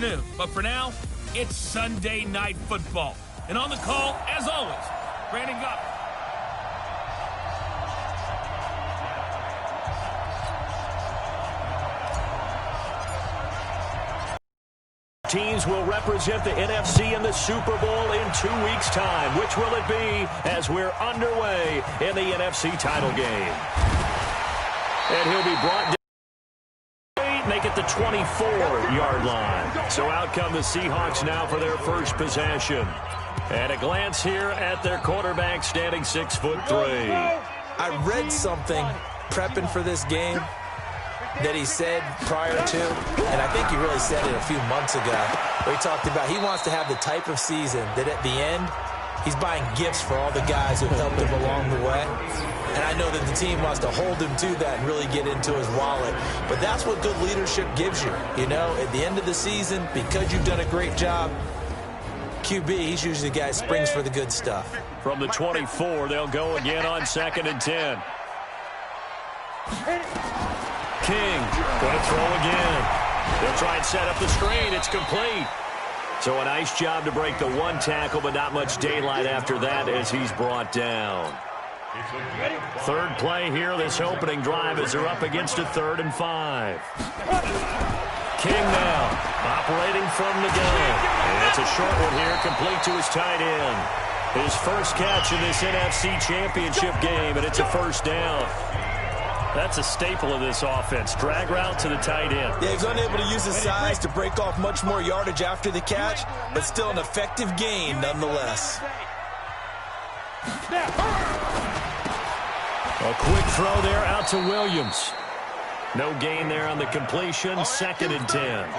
afternoon. But for now, it's Sunday Night Football. And on the call, as always, Brandon Goff. Teams will represent the NFC in the Super Bowl in 2 weeks' time. Which will it be as we're underway in the NFC title game? And he'll be brought down. Make it the 24-yard line. So out come the Seahawks now for their first possession. And a glance here at their quarterback standing 6'3". I read something prepping for this game that he said prior to, and I think he really said it a few months ago, where he talked about he wants to have the type of season that at the end, he's buying gifts for all the guys who helped him along the way. And I know that the team wants to hold him to that and really get into his wallet. But that's what good leadership gives you. You know, at the end of the season, because you've done a great job, QB, he's usually the guy who springs for the good stuff. From the 24, they'll go again on 2nd and 10. King going to throw again. They'll try and set up the screen. It's complete. So a nice job to break the one tackle, but not much daylight after that as he's brought down. Third play here, this opening drive as they're up against a 3rd and 5. King now operating from the gun. And it's a short one here, complete to his tight end. His first catch in this NFC Championship game, and it's a first down. That's a staple of this offense. Drag route to the tight end. Yeah, he's unable to use his size to break off much more yardage after the catch, but still an effective gain nonetheless. A quick throw there out to Williams. No gain there on the completion. 2nd and 10.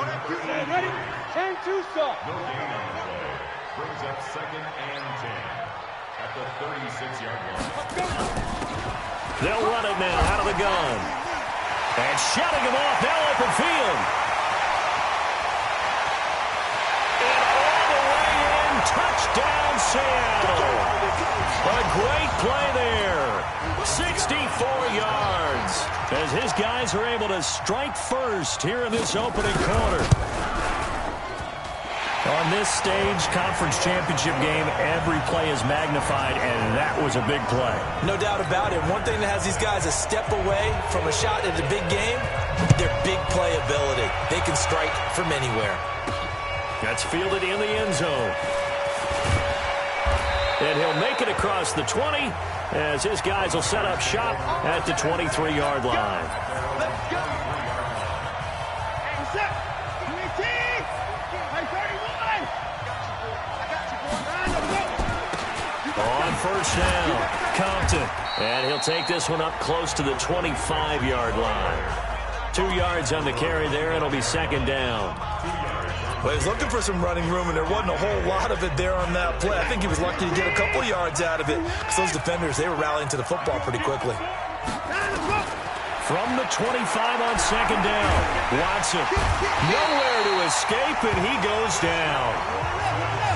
Ready? 10-2 stop. No gain on the play. Brings up 2nd and 10 at the 36-yard line. They'll run it now out of the gun. And shutting him off now open field. And all the way in. Touchdown Seattle. A great play there. 64 yards. As his guys are able to strike first here in this opening quarter. On this stage, conference championship game, every play is magnified, and that was a big play. No doubt about it. One thing that has these guys a step away from a shot at the big game, their big play ability. They can strike from anywhere. That's fielded in the end zone. And he'll make it across the 20 as his guys will set up shop at the 23-yard line. Let's go. What's up? On first down, Compton. And he'll take this one up close to the 25-yard line. 2 yards on the carry there. It'll be 2nd down. Well, he's looking for some running room, and there wasn't a whole lot of it there on that play. I think he was lucky to get a couple yards out of it because those defenders, they were rallying to the football pretty quickly. From the 25 on 2nd down, Watson nowhere to escape, and he goes down.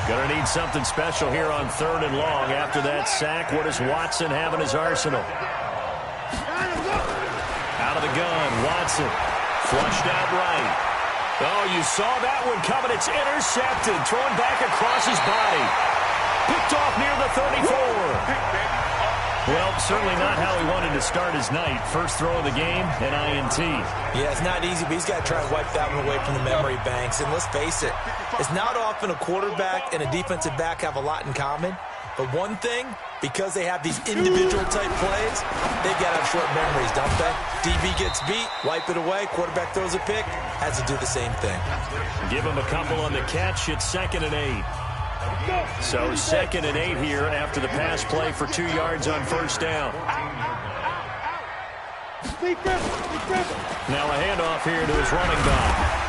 Gonna need something special here on 3rd and long. After that sack, what does Watson have in his arsenal? Out of the gun, Watson. Flushed out right. Oh, you saw that one coming. It's intercepted. Thrown back across his body. Picked off near the 34. Well, certainly not how he wanted to start his night. First throw of the game, an INT. Yeah, it's not easy, but he's got to try and wipe that one away from the memory banks. And let's face it, it's not often a quarterback and a defensive back have a lot in common. But one thing, because they have these individual-type plays, they've got to have short memories, don't they? DB gets beat, wipe it away, quarterback throws a pick, has to do the same thing. Give him a couple on the catch. It's 2nd and 8. So 2nd and 8 here after the pass play for 2 yards on first down. Now a handoff here to his running back.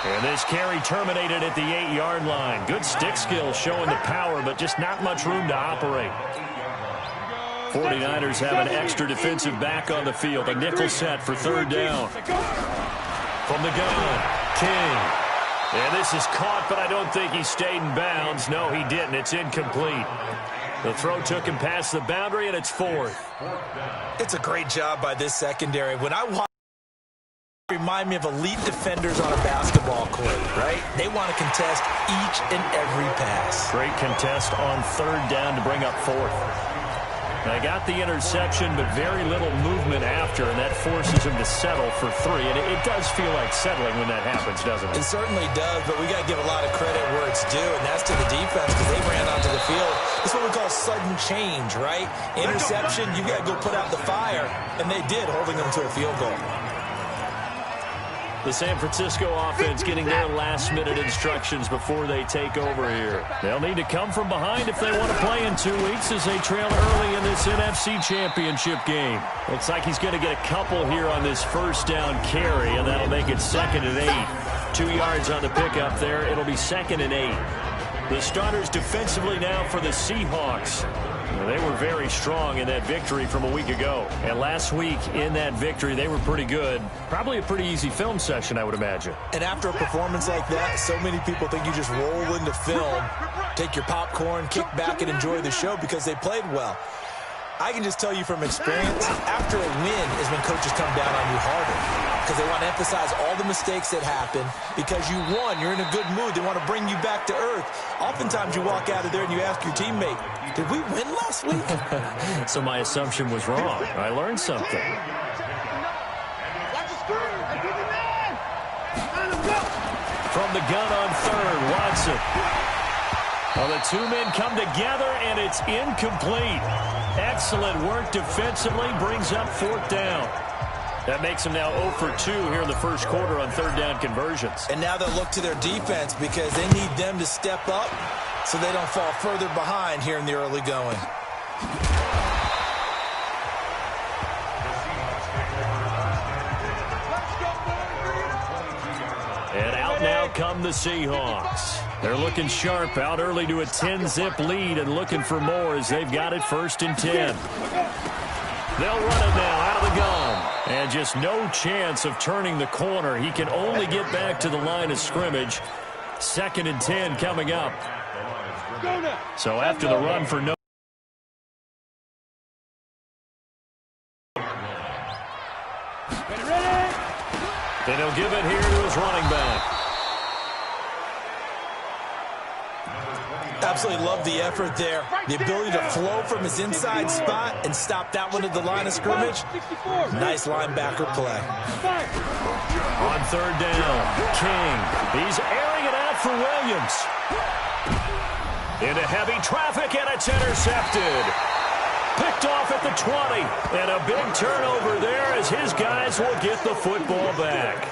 And this carry terminated at the 8-yard line. Good stick skill showing the power, but just not much room to operate. 49ers have an extra defensive back on the field. A nickel set for 3rd down. From the gun, King. And this is caught, but I don't think he stayed in bounds. No, he didn't. It's incomplete. The throw took him past the boundary, and it's 4th. It's a great job by this secondary. When I watch Remind me of elite defenders on a basketball court, right? They want to contest each and every pass. Great contest on third down to bring up fourth. They got the interception, but very little movement after, and that forces him to settle for three. And it does feel like settling when that happens, doesn't it? It certainly does, but we got to give a lot of credit where it's due, and that's to the defense because they ran onto the field. It's what we call sudden change, right? Interception, you got to go put out the fire, and they did, holding them to a field goal. The San Francisco offense getting their last-minute instructions before they take over here. They'll need to come from behind if they want to play in 2 weeks as they trail early in this NFC Championship game. Looks like he's going to get a couple here on this first down carry, and that'll make it 2nd and 8. 2 yards on the pickup there. It'll be 2nd and 8. The starters defensively now for the Seahawks. They were very strong in that victory from a week ago. And last week in that victory, they were pretty good. Probably a pretty easy film session, I would imagine. And after a performance like that, so many people think you just roll into film, take your popcorn, kick back, and enjoy the show because they played well. I can just tell you from experience, after a win is when coaches come down on you harder because they want to emphasize all the mistakes that happen. Because you won, you're in a good mood. They want to bring you back to earth. Oftentimes you walk out of there and you ask your teammate, did we win last week? So my assumption was wrong. I learned something. From the gun on third, Watson. Well, the two men come together, and it's incomplete. Excellent work defensively, brings up 4th down. That makes them now 0 for 2 here in the first quarter on third down conversions. And now they'll look to their defense because they need them to step up so they don't fall further behind here in the early going. And out now come the Seahawks. They're looking sharp, out early to a 10-zip lead and looking for more as they've got it 1st and 10. They'll run it now out of the gun. And just no chance of turning the corner. He can only get back to the line of scrimmage. 2nd and 10 coming up. So after the run for no. And he'll give it here to his running back. Absolutely love the effort there. The ability to flow from his inside spot and stop that one at the line of scrimmage. Nice linebacker play. On third down, King. He's airing it out for Williams. Into heavy traffic, and it's intercepted. Picked off at the 20. And a big turnover there as his guys will get the football back.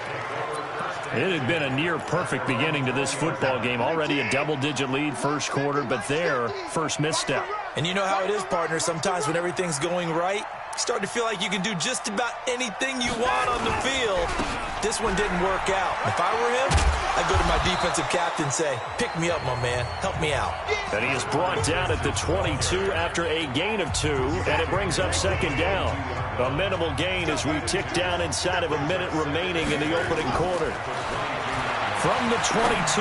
It had been a near-perfect beginning to this football game. Already a double-digit lead first quarter, but their first misstep. And you know how it is, partner. Sometimes when everything's going right, you start to feel like you can do just about anything you want on the field. This one didn't work out. If I were him, I'd go to my defensive captain and say, pick me up, my man. Help me out. And he is brought down at the 22 after a gain of 2, and it brings up 2nd down. A minimal gain as we tick down inside of a minute remaining in the opening quarter. From the 22,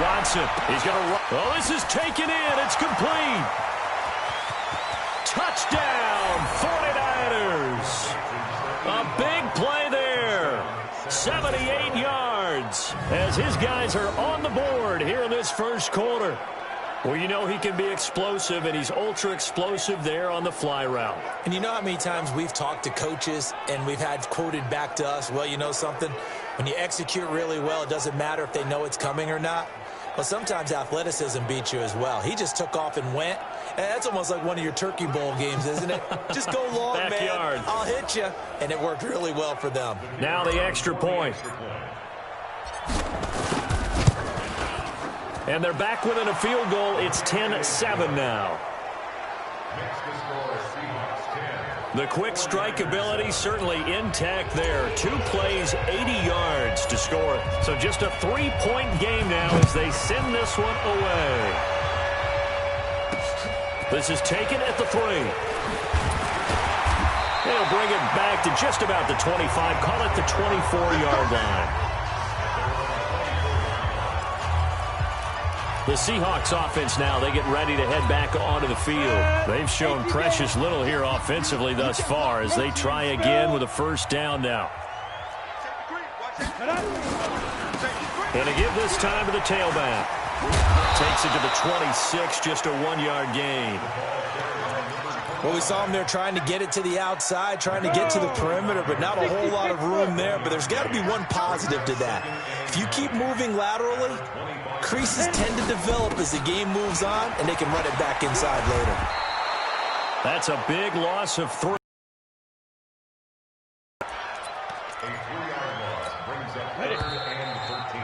Watson. He's going to run. Oh, this is taken in. It's complete. Touchdown, 49ers. A big play there. 78 yards as his guys are on the board here in this first quarter. Well, you know he can be explosive, and he's ultra-explosive there on the fly route. And you know how many times we've talked to coaches and we've had quoted back to us, well, you know something? When you execute really well, it doesn't matter if they know it's coming or not. Well, sometimes athleticism beats you as well. He just took off and went. And that's almost like one of your Turkey Bowl games, isn't it? Just go long, Backyard. man. I'll hit you. And it worked really well for them. Now the extra point. And they're back within a field goal. It's 10-7 now. The quick strike ability certainly intact there. 2 plays, 80 yards to score. So just a 3-point game now as they send this one away. This is taken at the 3. They'll bring it back to just about the 25. Call it the 24-yard line. The Seahawks offense now, they get ready to head back onto the field. They've shown precious little here offensively thus far as they try again with a first down now. And to give this time to the tailback. Takes it to the 26, just a 1-yard gain. Well, we saw him there trying to get it to the outside, trying to get to the perimeter, but not a whole lot of room there. But there's got to be one positive to that. If you keep moving laterally, creases tend to develop as the game moves on, and they can run it back inside later. That's a big loss of 3. A 3-yard loss brings up 3rd and 13.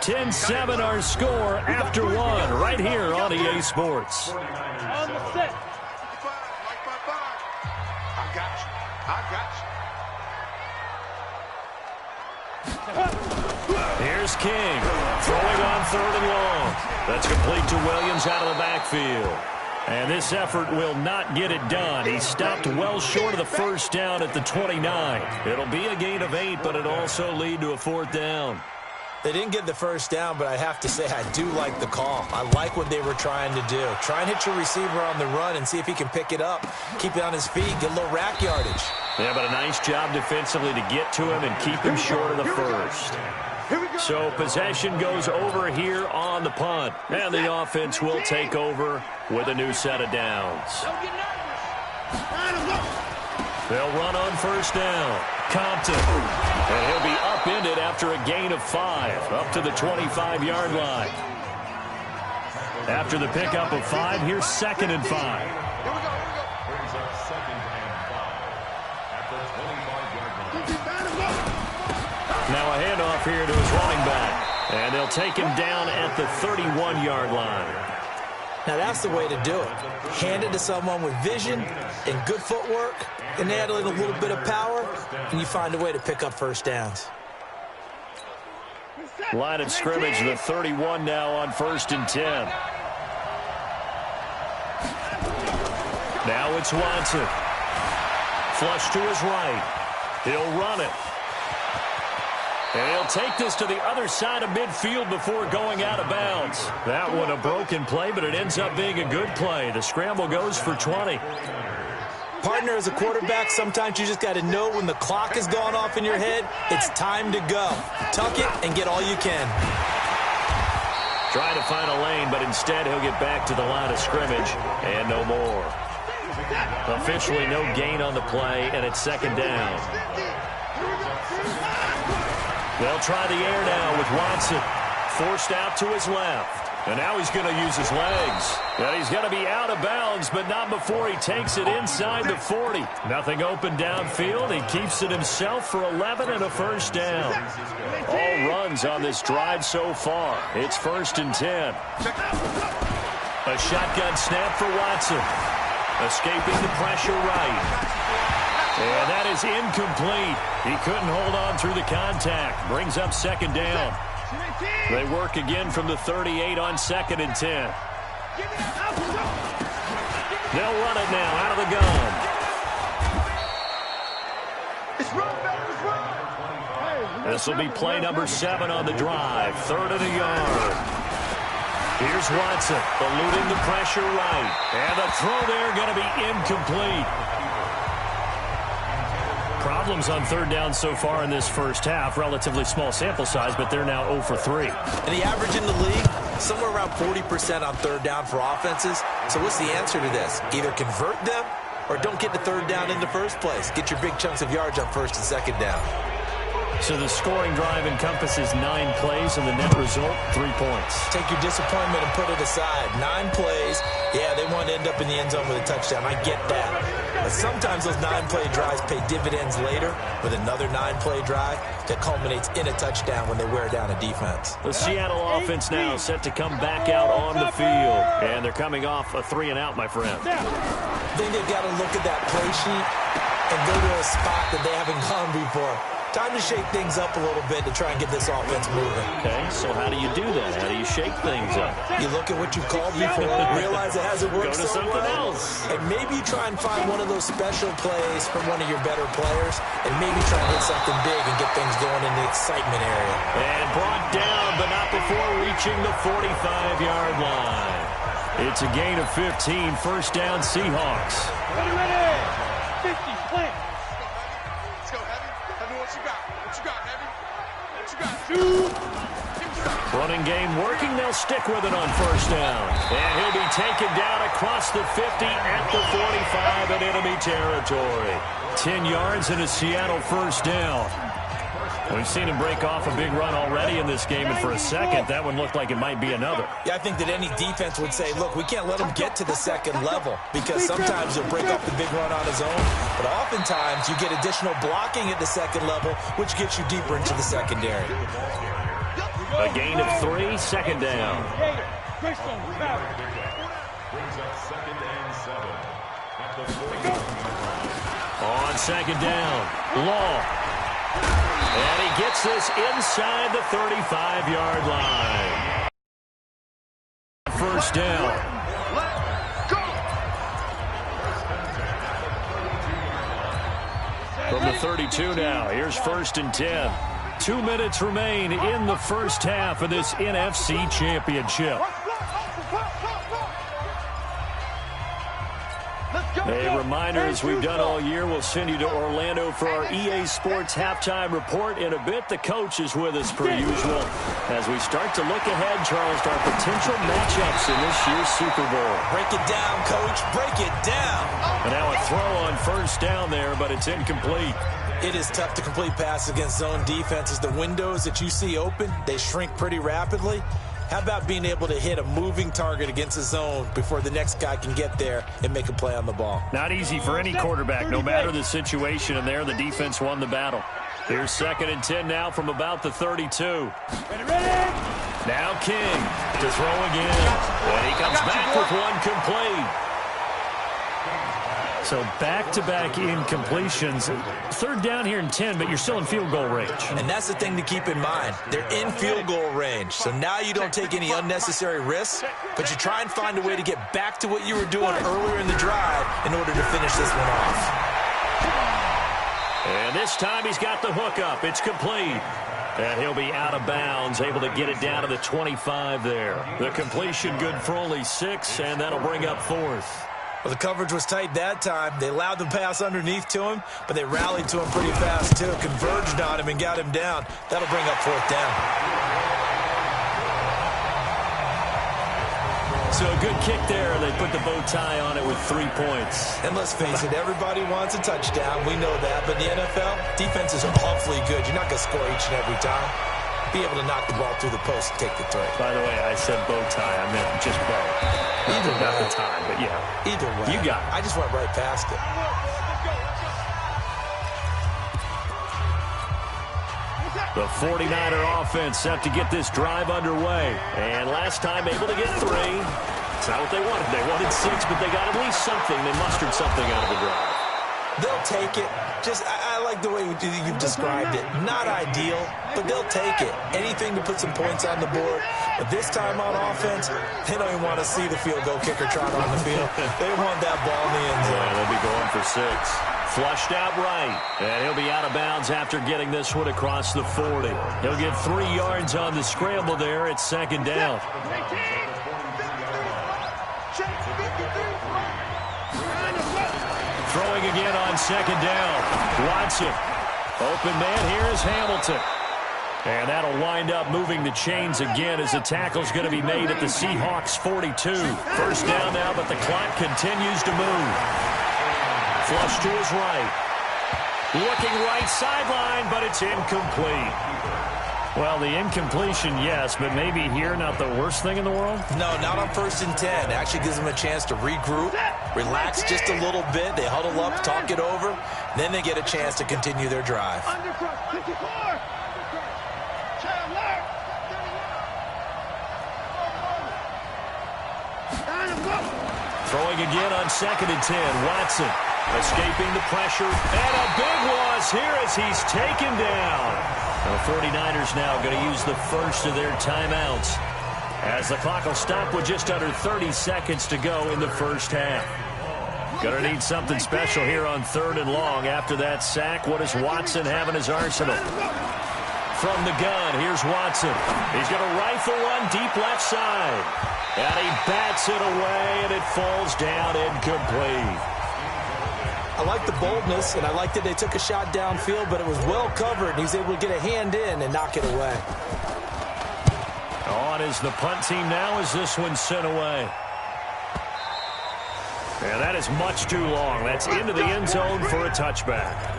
10-7 our score after 1 right here on EA Sports. On the set. I got you. Here's King throwing on 3rd and long. That's complete to Williams out of the backfield. And this effort will not get it done. He stopped well short of the first down at the 29. It'll be a gain of 8, but it'll also lead to a 4th down. They didn't get the first down, but I have to say I do like the call. I like what they were trying to do. Try and hit your receiver on the run and see if he can pick it up. Keep it on his feet, get a little rack yardage. Yeah, but a nice job defensively to get to him and keep him short of the first. So possession goes over here on the punt. And the offense will take over with a new set of downs. They'll run on first down. Compton. And he'll be upended after a gain of 5, up to the 25-yard line. After the pickup of 5, here's 2nd and 5. Brings up 2nd and 5 at the 25-yard line. Now a handoff here to his running back. And they'll take him down at the 31-yard line. Now that's the way to do it. Hand it to someone with vision and good footwork, and add a little bit of power, and you find a way to pick up first downs. Line of scrimmage, the 31 now on 1st and 10. Now it's Watson. Flush to his right. He'll run it. And he'll take this to the other side of midfield before going out of bounds. That one a broken play, but it ends up being a good play. The scramble goes for 20. Partner, as a quarterback, sometimes you just got to know when the clock has gone off in your head, it's time to go. Tuck it and get all you can. Trying to find a lane, but instead he'll get back to the line of scrimmage and no more. Officially no gain on the play, and it's 2nd down. They'll try the air now with Watson. Forced out to his left. And now he's going to use his legs. And he's going to be out of bounds, but not before he takes it inside the 40. Nothing open downfield. He keeps it himself for 11 and a first down. All runs on this drive so far. It's 1st and 10. A shotgun snap for Watson. Escaping the pressure right. And that is incomplete. He couldn't hold on through the contact. Brings up 2nd down. They work again from the 38 on 2nd and 10. They'll run it now out of the gun. This will be play number 7 on the drive. 3rd and a yard. Here's Watson, eluding the pressure right. And the throw there going to be incomplete. Problems on 3rd down so far in this first half. Relatively small sample size, but they're now 0 for 3. And the average in the league, somewhere around 40% on 3rd down for offenses. So what's the answer to this? Either convert them or don't get to 3rd down in the first place. Get your big chunks of yards on 1st and 2nd down. So the scoring drive encompasses 9 plays, and the net result, 3 points. Take your disappointment and put it aside. 9 plays. Yeah, they want to end up in the end zone with a touchdown. I get that. But sometimes those 9-play drives pay dividends later with another 9-play drive that culminates in a touchdown when they wear down a defense. The Seattle offense now set to come back out on the field. And they're coming off a 3-and-out, my friend. I think they've got to look at that play sheet and go to a spot that they haven't gone before. Time to shake things up a little bit to try and get this offense moving. Okay, so how do you do that? How do you shake things up? You look at what you've called before, realize it hasn't worked Go to so something well, else. and maybe you try and find one of those special plays from one of your better players, and maybe try and hit something big and get things going in the excitement area. And brought down, but not before reaching the 45-yard line. It's a gain of 15, 1st down Seahawks. Ready, ready. 50, plant. Let's go, Heavy. Heavy wants to Running game working. They'll stick with it on first down. And he'll be taken down across the 50 at the 45 in enemy territory. 10 yards and a Seattle first down. We've seen him break off a big run already in this game, and for a second, that one looked like it might be another. Yeah, I think that any defense would say, look, we can't let him get to the second level because sometimes he'll break off the big run on his own, but oftentimes you get additional blocking at the second level, which gets you deeper into the secondary. A gain of 3, second down. Brings up second and 7 at the 40. On second down, Law. And he gets this inside the 35-yard line. First down. From the 32 now, here's first and 10. 2 minutes remain in the first half of this NFC Championship. A reminder, as we've done all year, we'll send you to Orlando for our EA Sports halftime report. In a bit, the coach is with us per usual as we start to look ahead, Charles, to our potential matchups in this year's Super Bowl. Break it down, Coach. Break it down. And now a throw on first down there, but it's incomplete. It is tough to complete passes against zone defenses. The windows that you see open, they shrink pretty rapidly. How about being able to hit a moving target against a zone before the next guy can get there and make a play on the ball? Not easy for any quarterback, no matter the situation, and there the defense won the battle. Here's second and 10 now from about the 32. Now King to throw again. And he comes back with one complete. So back-to-back incompletions. Third down here in 10, but you're still in field goal range. And that's the thing to keep in mind. They're in field goal range. So now you don't take any unnecessary risks, but you try and find a way to get back to what you were doing earlier in the drive in order to finish this one off. And this time he's got the hook up. It's complete. And he'll be out of bounds, able to get it down to the 25 there. The completion good for only 6, and that'll bring up fourth. Well, the coverage was tight that time. They allowed the pass underneath to him, but they rallied to him pretty fast, too. Converged on him and got him down. That'll bring up fourth down. So a good kick there. They put the bow tie on it with 3 points. And let's face it, everybody wants a touchdown. We know that. But in the NFL, defenses are awfully good. You're not going to score each and every time. Be able to knock the ball through the post and take the throw. By the way, I said bow tie. I meant just bow. Either not way. the time, but yeah. Either way. You got it. I just went right past it. The 49er offense set to get this drive underway. And last time able to get 3. It's not what they wanted. They wanted 6, but they got at least something. They mustered something out of the drive. They'll take it. Just, I like the way you've described it. Not ideal, but they'll take it. Anything to put some points on the board. But this time on offense, they don't even want to see the field goal kicker trot on the field. They want that ball in the end zone. Yeah, they'll be going for 6. Flushed out right. And he'll be out of bounds after getting this one across the 40. He'll get 3 yards on the scramble there. It's second down. Throwing again on second down. Watson. Open man here is Hamilton. And that'll wind up moving the chains again as the tackle's going to be made at the Seahawks 42. First down now, but the clock continues to move. Flush to his right. Looking right sideline, but it's incomplete. Well, the incompletion, yes, but maybe here not the worst thing in the world? No, not on first and 10. Actually gives them a chance to regroup, relax just a little bit. They huddle up, talk it over. Then they get a chance to continue their drive. Throwing again on second and 10. Watson escaping the pressure. And a big loss here as he's taken down. The 49ers now going to use the first of their timeouts as the clock will stop with just under 30 seconds to go in the first half. Going to need something special here on 3rd and long. After that sack, what does Watson have in his arsenal? From the gun, here's Watson. He's going to rifle one deep left side. And he bats it away, and it falls down incomplete. I like the boldness, and I like that they took a shot downfield, but it was well covered, and he was able to get a hand in and knock it away. On is the punt team now as this one's sent away. And that is much too long. That's into the end zone for a touchback.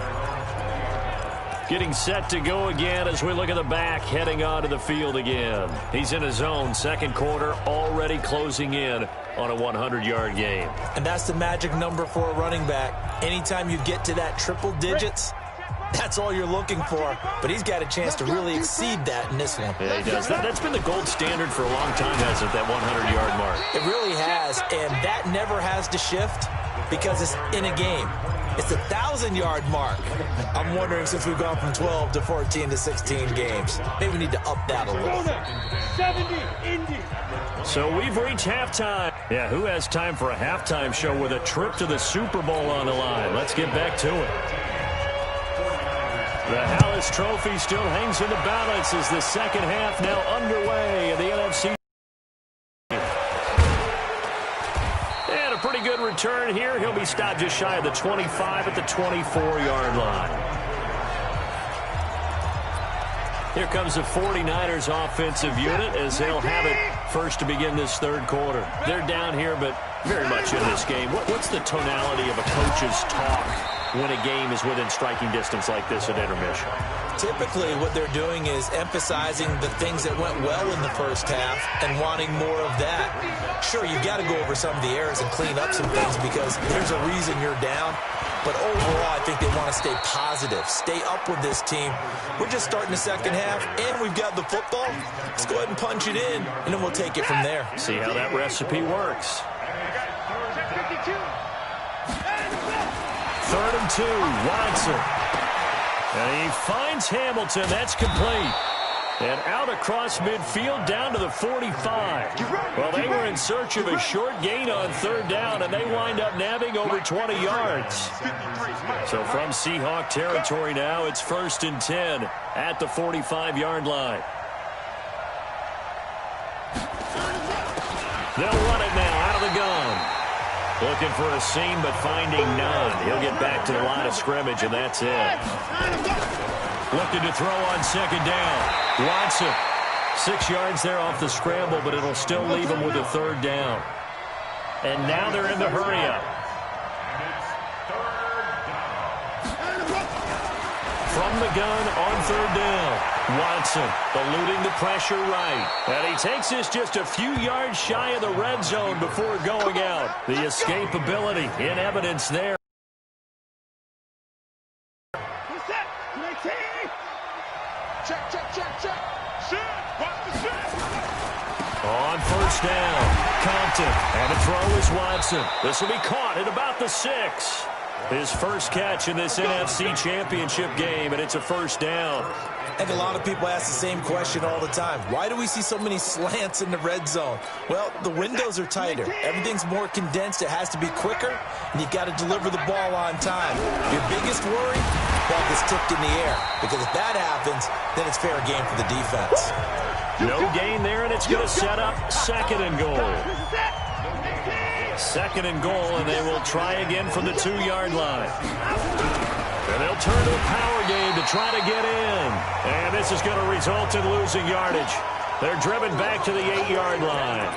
Getting set to go again as we look at the back heading onto the field again. He's in his zone, second quarter, already closing in on a 100-yard game. And that's the magic number for a running back. Anytime you get to that triple digits, that's all you're looking for. But he's got a chance to really exceed that in this one. Yeah, he does. That's been the gold standard for a long time, hasn't it, that 100-yard mark? It really has, and that never has to shift because it's in a game. It's a 1,000-yard mark. I'm wondering, since we've gone from 12 to 14 to 16 games, maybe we need to up that a little. 70, Indy. So we've reached halftime. Yeah, who has time for a halftime show with a trip to the Super Bowl on the line? Let's get back to it. The Hallis Trophy still hangs in the balance as the second half now underway in the NFC. And a pretty good return here. He'll be stopped just shy of the 25 at the 24-yard line. Here comes the 49ers offensive unit as they'll have it first to begin this third quarter. They're down here, but very much in this game. What's the tonality of a coach's talk when a game is within striking distance like this at intermission? Typically, what they're doing is emphasizing the things that went well in the first half and wanting more of that. Sure, you've got to go over some of the errors and clean up some things because there's a reason you're down. But overall, I think they want to stay positive, stay up with this team. We're just starting the second half, and we've got the football. Let's go ahead and punch it in, and then we'll take it from there. See how that recipe works. 3rd and 2, Watson. And he finds Hamilton. That's complete. And out across midfield down to the 45. Well, they were in search of a short gain on 3rd down, and they wind up nabbing over 20 yards. So from Seahawk territory now, it's 1st and 10 at the 45-yard line. They'll run it now out of the gun. Looking for a seam, but finding none. He'll get back to the line of scrimmage, and that's it. Looking to throw on 2nd down. Watson, 6 yards there off the scramble, but it'll still leave him with a 3rd down. And now they're in the hurry-up. From the gun on 3rd down. Watson eluding the pressure right. And he takes this just a few yards shy of the red zone before going out. The escapability in evidence there. On 1st down, Compton, and the throw is Watson. This will be caught at about the 6. His first catch in this NFC Championship game, and it's a 1st down. I think a lot of people ask the same question all the time. Why do we see so many slants in the red zone? Well, the windows are tighter. Everything's more condensed. It has to be quicker, and you've got to deliver the ball on time. Your biggest worry? Ball gets tipped in the air, because if that happens, then it's fair game for the defense. No gain there, and it's going to set up 2nd and goal. 2nd and goal, and they will try again from the 2-yard line. And they'll turn to a power game to try to get in. And this is going to result in losing yardage. They're driven back to the 8-yard line.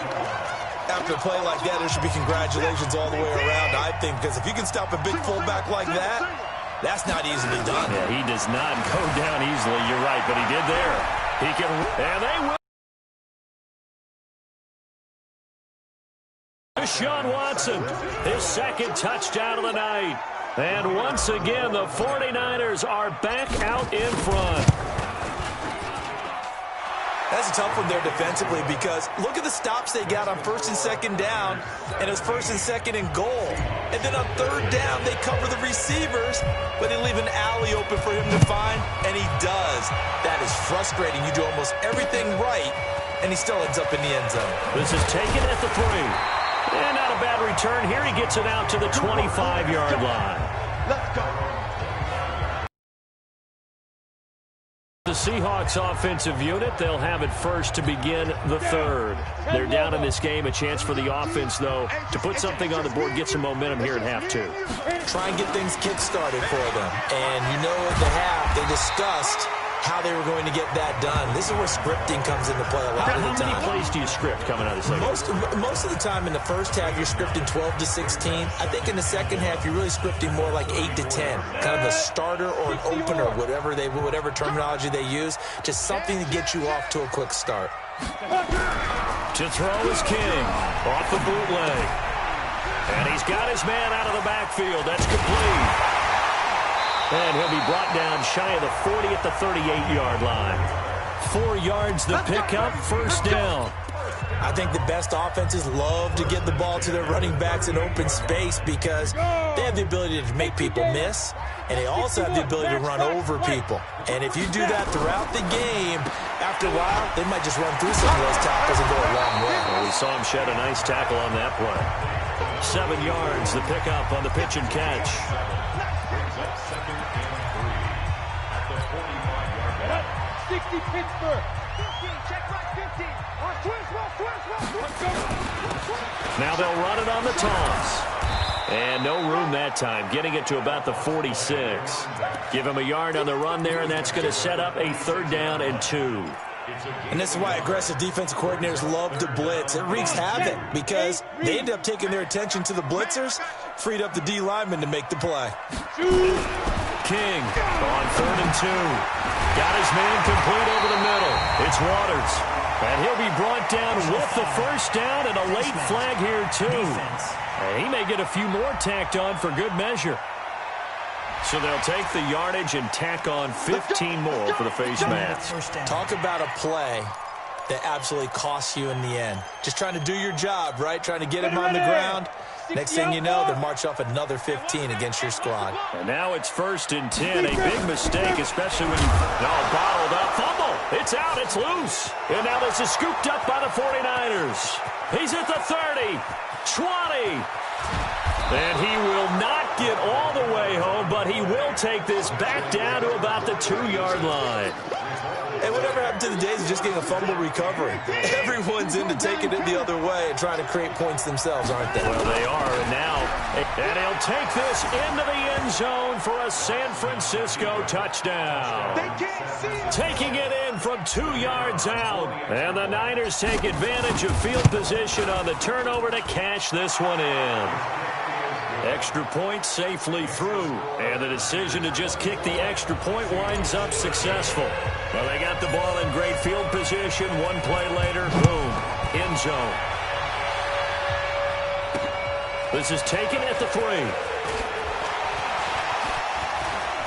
After a play like that, there should be congratulations all the way around, I think, because if you can stop a big fullback like that, that's not easily done. Yeah, he does not go down easily, you're right, but he did there. He can, and they will. Deshaun Watson, his 2nd touchdown of the night. And once again, the 49ers are back out in front. That's a tough one there defensively because look at the stops they got on 1st and 2nd down, and it was 1st and 2nd and goal. And then on 3rd down, they cover the receivers, but they leave an alley open for him to find, and he does. That is frustrating. You do almost everything right, and he still ends up in the end zone. This is taken at the 3. And not a bad return here. He gets it out to the 25-yard line. Let's go. The Seahawks offensive unit, they'll have it first to begin the third. They're down in this game. A chance for the offense, though, to put something on the board, get some momentum here at half two. Try and get things kick-started for them. And you know at the half, they discussed how they were going to get that done. This is where scripting comes into play a lot of the time. How many plays do you script coming out of the second? Most of the time in the first half, you're scripting 12 to 16. I think in the second half, you're really scripting more like 8 to 10. Kind of a starter or an opener, whatever terminology they use. Just something to get you off to a quick start. To throw is King. Off the bootleg. And he's got his man out of the backfield. That's complete. And he'll be brought down shy of the 40 at the 38-yard line. 4 yards the pickup, first down. I think the best offenses love to get the ball to their running backs in open space because they have the ability to make people miss, and they also have the ability to run over people. And if you do that throughout the game, after a while, they might just run through some of those tackles and go a long way. Well, we saw him shed a nice tackle on that play. 7 yards the pickup on the pitch and catch. 60 Pittsburgh. 15, check right 15. Now they'll run it on the toss. And no room that time, getting it to about the 46. Give him a yard on the run there, and that's going to set up a 3rd down and 2. And this is why aggressive defensive coordinators love to blitz. It wreaks havoc because they end up taking their attention to the blitzers, freed up the D lineman to make the play. King on 3rd and 2. Got his man complete over the middle. It's Waters. And he'll be brought down with the first down and a late flag here, too. And he may get a few more tacked on for good measure. So they'll take the yardage and tack on 15 more for the face mask. Talk about a play that absolutely costs you in the end. Just trying to do your job, right? Trying to get him on the ground. Next thing you know, they'll march off another 15 against your squad. And now it's 1st and 10. A big mistake, especially when you bottled up. Fumble. It's out. It's loose. And now this is scooped up by the 49ers. He's at the 30. 20. And he will not get all the way home, but he will take this back down to about the 2-yard line. And whatever happened to the days of just getting a fumble recovery? Everyone's into taking it the other way and trying to create points themselves, aren't they? Well, they are. And now, and he'll take this into the end zone for a San Francisco touchdown. Taking it in from 2 yards out. And the Niners take advantage of field position on the turnover to cash this one in. Extra point safely through. And the decision to just kick the extra point winds up successful. Well, they got the ball in great field position. 1 play later, boom, end zone. This is taken at the 3.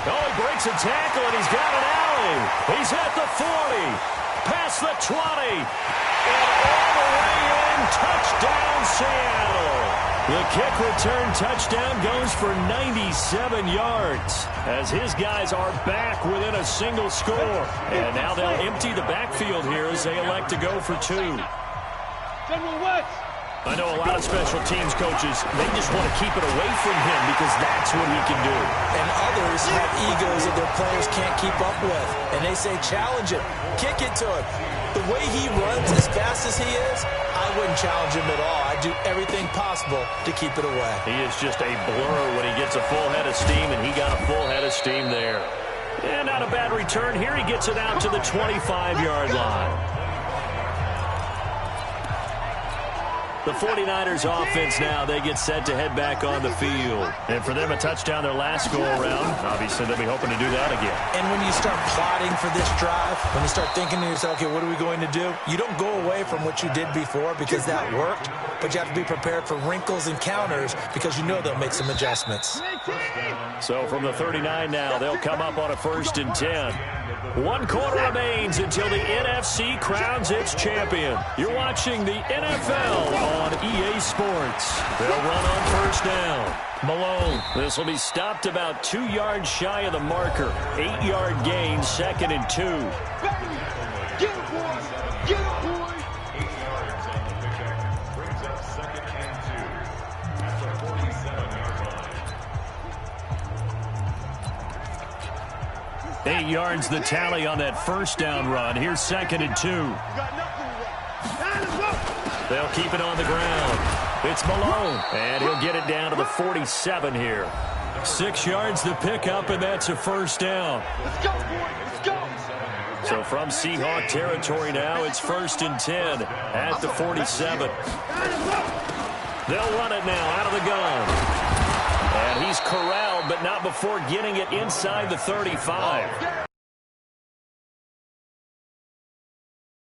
Oh, he breaks a tackle, and he's got an alley. He's at the 40, past the 20, and all the way in. Touchdown, Seattle. The kick return touchdown goes for 97 yards as his guys are back within a single score. And now they'll empty the backfield here as they elect to go for 2. General West. I know a lot of special teams coaches, they just want to keep it away from him because that's what he can do. And others have egos that their players can't keep up with. And they say, challenge him, kick it to him. The way he runs as fast as he is, I wouldn't challenge him at all. I'd do everything possible to keep it away. He is just a blur when he gets a full head of steam, and he got a full head of steam there. And not a bad return here. He gets it out to the 25-yard line. The 49ers offense now, they get set to head back on the field. And for them, a touchdown their last go-around. Obviously, they'll be hoping to do that again. And when you start plotting for this drive, when you start thinking to yourself, okay, what are we going to do? You don't go away from what you did before because that worked, but you have to be prepared for wrinkles and counters because you know they'll make some adjustments. So from the 39 now, they'll come up on a 1st and 10. 1 quarter remains until the NFC crowns its champion. You're watching the NFL on EA Sports. They'll run on 1st down. Malone, this will be stopped about 2 yards shy of the marker. 8-yard gain, 2nd and 2. Get it, boy! Get it, boy! 8 yards on the pickup. Brings up 2nd and 2 at the 47-yard line. 8 yards the tally on that first down run. Here's 2nd and 2. They'll keep it on the ground. It's Malone, and he'll get it down to the 47 here. 6 yards to pick up, and that's a first down. Let's go, boy. Let's go. So from Seahawk territory now, it's 1st and 10 at the 47. They'll run it now out of the gun. And he's corralled, but not before getting it inside the 35.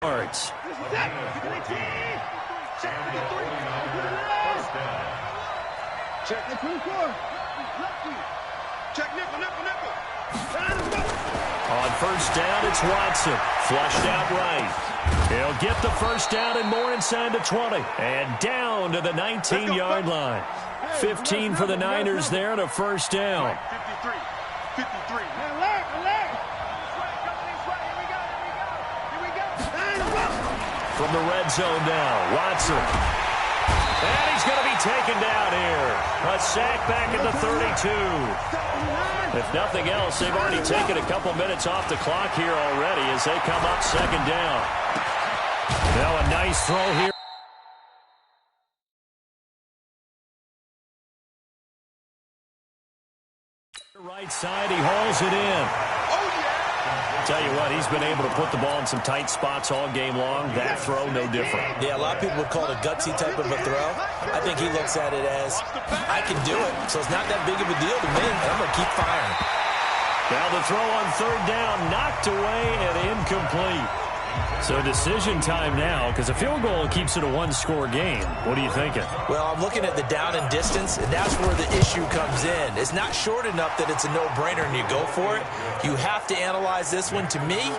Yards. Check nickel. Check nickel. On first down, it's Watson. Flushed out right. He'll get the first down and more inside the 20. And down to the 19-yard line. 15 for the Niners there and a first down. 53. From the red zone now, Watson. And he's going to be taken down here. A sack back at the 32. If nothing else, they've already taken a couple minutes off the clock here already as they come up 2nd down. Now a nice throw here. Right side, he hauls it in. Tell you what, he's been able to put the ball in some tight spots all game long. That throw, no different. Yeah, a lot of people would call it a gutsy type of a throw. I think he looks at it as, I can do it, so it's not that big of a deal to me. I'm going to keep firing. Now the throw on 3rd down, knocked away and incomplete. So decision time now, because a field goal keeps it a one-score game. What are you thinking? Well, I'm looking at the down and distance, and that's where the issue comes in. It's not short enough that it's a no-brainer and you go for it. You have to analyze this one. To me,